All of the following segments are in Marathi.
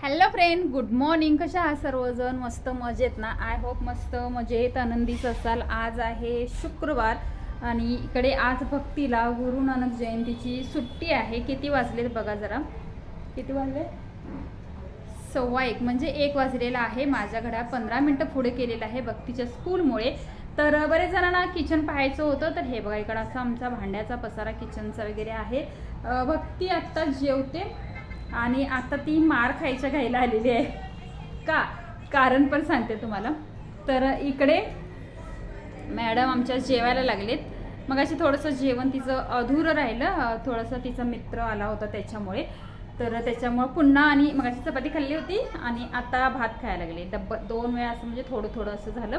Hello friend, good morning. कशा आहात सर्वजण? मस्त मजेत ना? आय होप मस्त मजेत आनंदीच असाल. आज आहे शुक्रवार आणि इकडे आज भक्तीला गुरु नानक जयंतीची सुट्टी आहे. किती वाजले बघा जरा, किती वाजले? 1:15 म्हणजे 1 वाजलेला आहे. माझ्या घड्याळ 15 मिनटं पुढे केलेलं आहे भक्तीच्या स्कूलमुळे. तर बरेच जणांना किचन पाहायचं होतं. तर हे बघा, इकडं असा आमचा भांड्याचा पसारा किचनचा वगैरे आहे. भक्ती आत्ता जेवते आणि आता ती मार खायच्या घाईला आलेली आहे. कारण पण सांगते तुम्हाला. तर इकडे मॅडम आमच्या जेवायला लागलेत. मग अशी थोडंसं जेवण तिचं अधुरं राहिलं, थोडंसं तिचा मित्र आला होता त्याच्यामुळे. तर त्याच्यामुळे पुन्हा आणि मग अशी चपाती खाल्ली होती आणि आता भात खायला लागले. 2 वेळा असं म्हणजे थोडं थोडं असं झालं.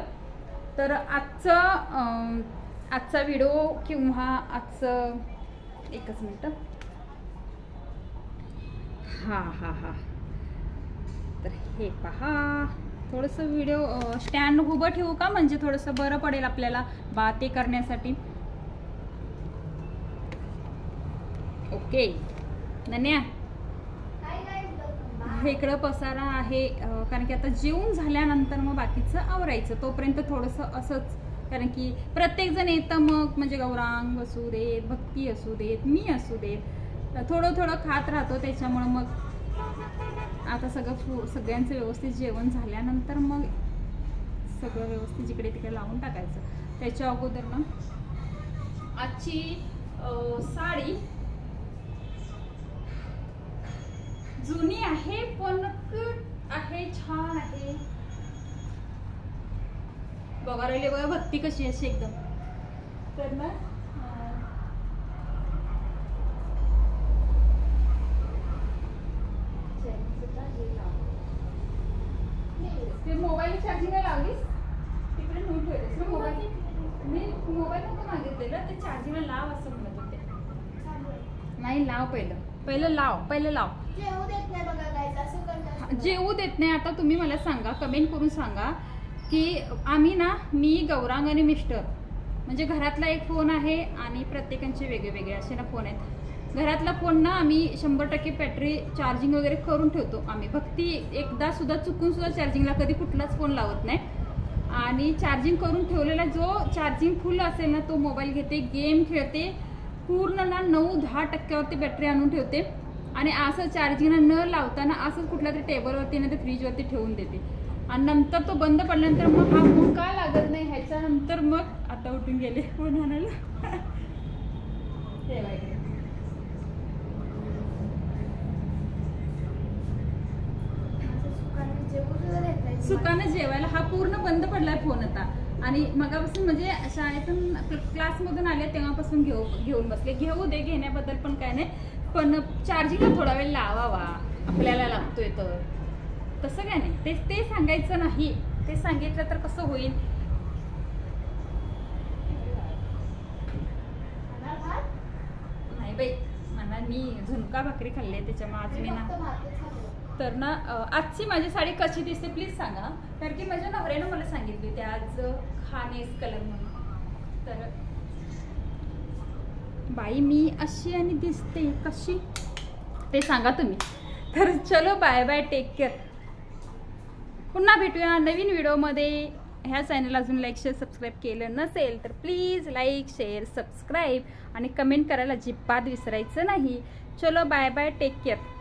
तर आजचा व्हिडिओ किंवा आजचं एकच मिनटं. हा तर हे पहा, थोडंसं व्हिडिओ स्टँड उभं ठेवू का, म्हणजे थोडंसं बरं पडेल आपल्याला बाते करण्यासाठी. ओके नन्या, इकडं पसारा आहे कारण की आता जेवून झाल्यानंतर मग बाकीचं आवरायचं. तोपर्यंत थोडंसं असंच, कारण की प्रत्येकजण येतं मग, म्हणजे गौरांग असू देत, भक्ती असू देत, मी असू देत, थोडं थोडं खात राहतो. त्याच्यामुळं मग आता सगळ्यांचं व्यवस्थित जेवण झाल्यानंतर मग सगळं व्यवस्थित जिकडे तिकडे लावून टाकायचं. त्याच्या अगोदर ना आजची साडी जुनी आहे पण आहे, छान आहे. बघा राहिले बघा भक्ती कशी अशी एकदम. तर ना ते मोबाईल चार्जिंगला लावलीस तिकडे नेऊन ठेवलीस ना मोबाईल. मी मोबाईल नव्हतं मागितलेलं, ते चार्जिंगला लाव असं म्हणत होते. नाही, लाव पहिलं लाव. जेवू देत नाही बघा गाईज, असं करतात. जेवू देत नाही. आता तुम्ही मला सांगा, कमेंट करून सांगा की आम्ही ना, मी गौरांग आणि मिस्टर, म्हणजे घरातला एक फोन आहे आणि प्रत्येकांचे वेगळे असे ना फोन आहेत. घरातला फोन ना आम्ही 100% बॅटरी चार्जिंग वगैरे करून ठेवतो आम्ही. भक्ती एकदा सुद्धा चुकून सुद्धा चार्जिंगला कधी कुठलाच फोन लावत नाही. आणि चार्जिंग करून ठेवलेला जो चार्जिंग फुल असेल ना, तो मोबाईल घेते, गेम खेळते, पूर्ण ना 9-10 टक्क्यावरती बॅटरी आणून ठेवते आणि असं चार्जिंगला न लावताना असंच कुठल्या तरी टेबलवरती ना ते फ्रीजवरती ठेवून देते. आणि नंतर तो बंद पडल्यानंतर मग हा फोन का लागत नाही, ह्याच्यानंतर मग आता उठून गेले फोन आणायला. ठेवायकडे सुकानं जेवायला हा पूर्ण बंद पडलाय फोन आता. आणि मगापासून म्हणजे शाळेतून क्लासमधून आले तेव्हापासून घेऊन बसले. घेऊ दे, घेण्याबद्दल पण काय नाही, पण चार्जिंगला थोडा वेळ लावावा, आपल्याला लागतोय तर. तसं काय नाही, ते सांगायचं नाही. ते सांगितलं तर कसं होईल. नाही बाई, मला मी झुणका भाकरी खाल्ली आहे त्याच्यामुळे आज मी ना. तर ना आजची माझी साडी कशी दिसते प्लीज सांगा, कारण की माझ्या नवऱ्यानं मला सांगितली होती आज खानेस कलर म्हणून. तर बाई मी अशी आणि दिसते कशी ते सांगा तुम्ही. तर चलो बाय बाय, टेक केअर. पुन्हा भेटूया नवीन व्हिडिओमध्ये. ह्या चॅनल अजून लाईक शेअर सबस्क्राईब केलं नसेल तर प्लीज लाईक शेअर सबस्क्राईब आणि कमेंट करायला अजिबात विसरायचं नाही. चलो बाय बाय, टेक केअर.